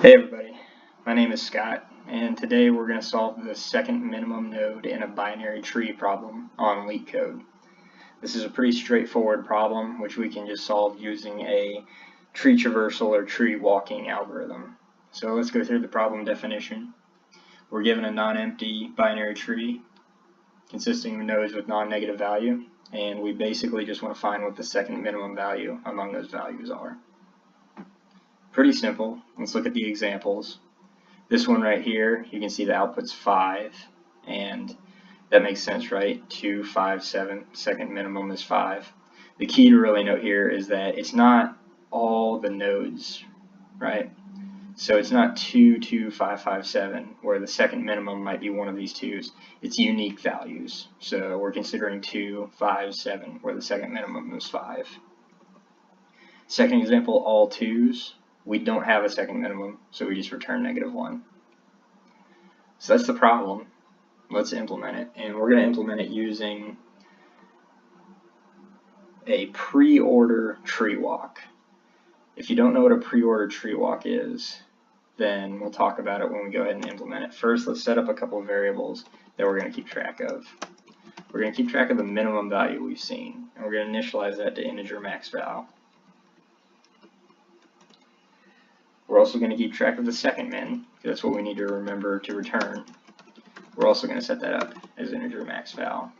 Hey everybody, my name is Scott, and today we're going to solve the second minimum node in a binary tree problem on LeetCode. This is a pretty straightforward problem which we can just solve using a tree traversal or tree walking algorithm. So let's go through the problem definition. We're given a non-empty binary tree consisting of nodes with non-negative value, and we basically just want to find what the second minimum value among those values are. Pretty simple. Let's look at the examples. This one right here, you can see the output's 5, and that makes sense, right? 2, 5, 7, second minimum is 5. The key to really note here is that it's not all the nodes, right? So it's not 2, 2, 5, 5, 7, where the second minimum might be one of these 2's. It's unique values. So we're considering 2, 5, 7, where the second minimum is 5. Second example, all 2's. We don't have a second minimum, so we just return -1. So that's the problem. Let's implement it, and we're going to implement it using a pre-order tree walk. If you don't know what a pre-order tree walk is, then we'll talk about it when we go ahead and implement it. First, let's set up a couple of variables that we're going to keep track of. We're going to keep track of the minimum value we've seen, and we're going to initialize that to integer max val. We're also going to keep track of the second min, because that's what we need to remember to return. We're also going to set that up as integer max val.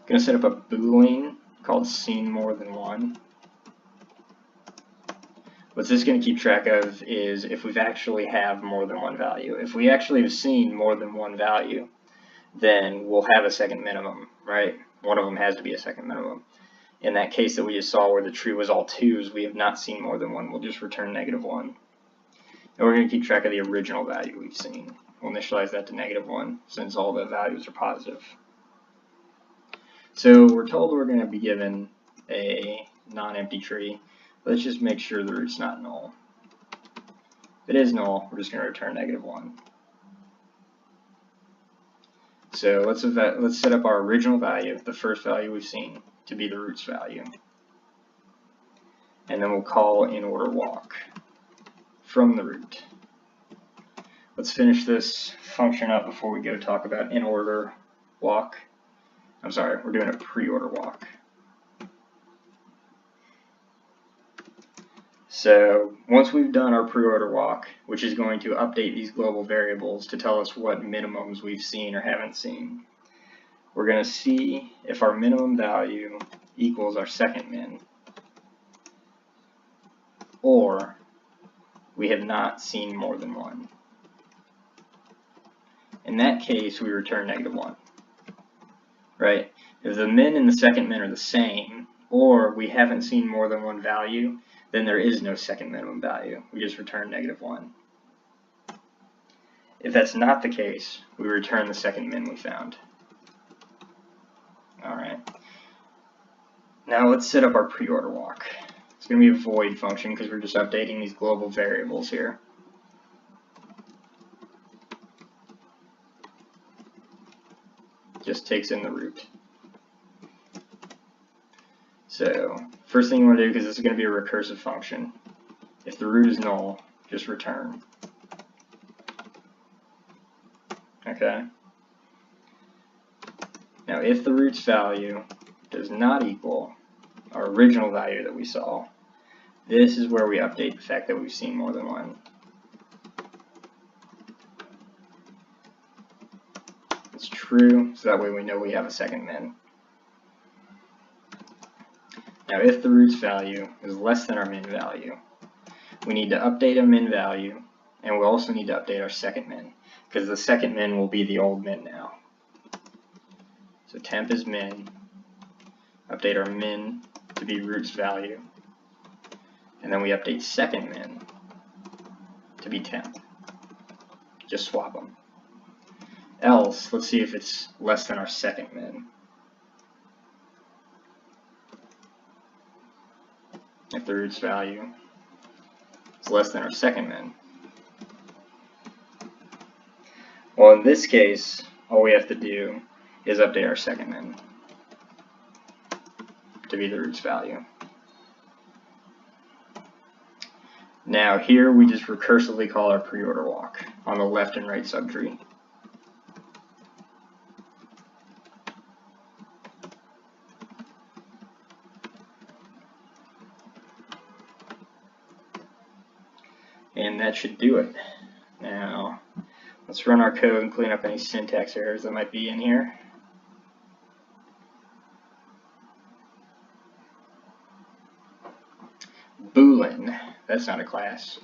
Going to set up a boolean called seen more than one. What this is going to keep track of is if we've actually have more than one value. If we actually have seen more than one value, then we'll have a second minimum, right? One of them has to be a second minimum. In that case that we just saw where the tree was all 2's, we have not seen more than one. We'll just return -1. And we're going to keep track of the original value we've seen. We'll initialize that to -1 since all the values are positive. So we're told we're going to be given a non-empty tree. Let's just make sure the root's not null. If it is null, we're just going to return -1. So let's set up our original value, the first value we've seen, to be the root's value. And then we'll call in-order walk from the root. Let's finish this function up before we go talk about in-order walk. I'm sorry, we're doing a pre-order walk. So once we've done our pre-order walk, which is going to update these global variables to tell us what minimums we've seen or haven't seen, we're going to see if our minimum value equals our second min, or we have not seen more than one. In that case, we return -1, right? If the min and the second min are the same, or we haven't seen more than one value, then there is no second minimum value. We just return -1. If that's not the case, we return the second min we found. Alright. Now let's set up our pre-order walk. It's going to be a void function because we're just updating these global variables here. Just takes in the root. So first thing you want to do, because this is going to be a recursive function, if the root is null, just return. Okay. Now if the root's value does not equal our original value that we saw, this is where we update the fact that we've seen more than one. It's true, so that way we know we have a second min. Now if the root's value is less than our min value, we need to update a min value, and we also need to update our second min, because the second min will be the old min now. So temp is min, update our min to be root's value, and then we update second min to be temp. Just swap them. Else, let's see if it's less than our second min. If the root's value is less than our second min. Well, in this case, all we have to do is update our second min to be the root's value. Now here we just recursively call our pre-order walk on the left and right subtree. And that should do it. Now let's run our code and clean up any syntax errors that might be in here. Boolean, that's not a class.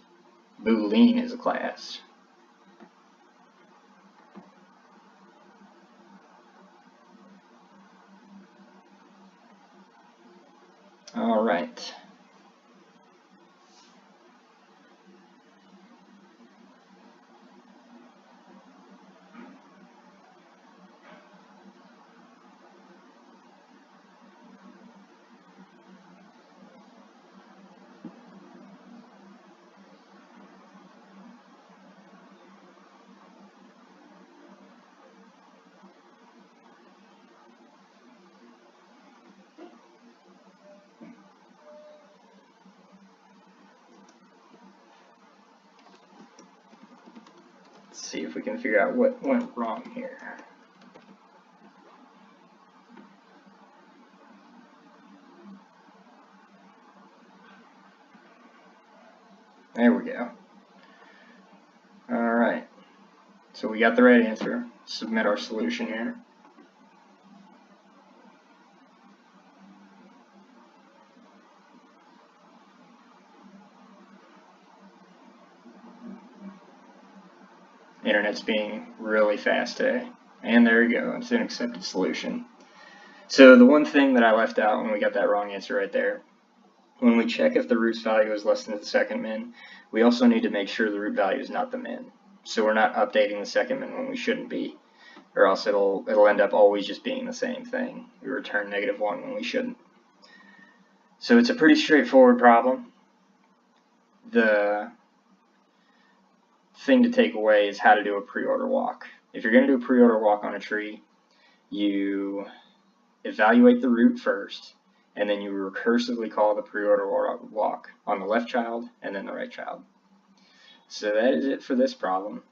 Boolean is a class. All right. Let's see if we can figure out what went wrong here. There we go. Alright, so we got the right answer. Submit our solution here. Internet's being really fast today. And there you go, it's an accepted solution. So the one thing that I left out when we got that wrong answer right there, when we check if the root's value is less than the second min, we also need to make sure the root value is not the min. So we're not updating the second min when we shouldn't be, or else it'll end up always just being the same thing. We return -1 when we shouldn't. So it's a pretty straightforward problem. The thing to take away is how to do a pre-order walk. If you're going to do a pre-order walk on a tree, you evaluate the root first, and then you recursively call the pre-order walk on the left child and then the right child. So that is it for this problem.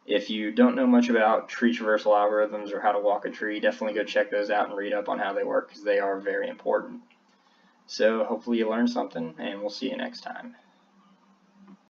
If you don't know much about tree traversal algorithms or how to walk a tree, definitely go check those out and read up on how they work, because they are very important. So hopefully you learned something, and we'll see you next time.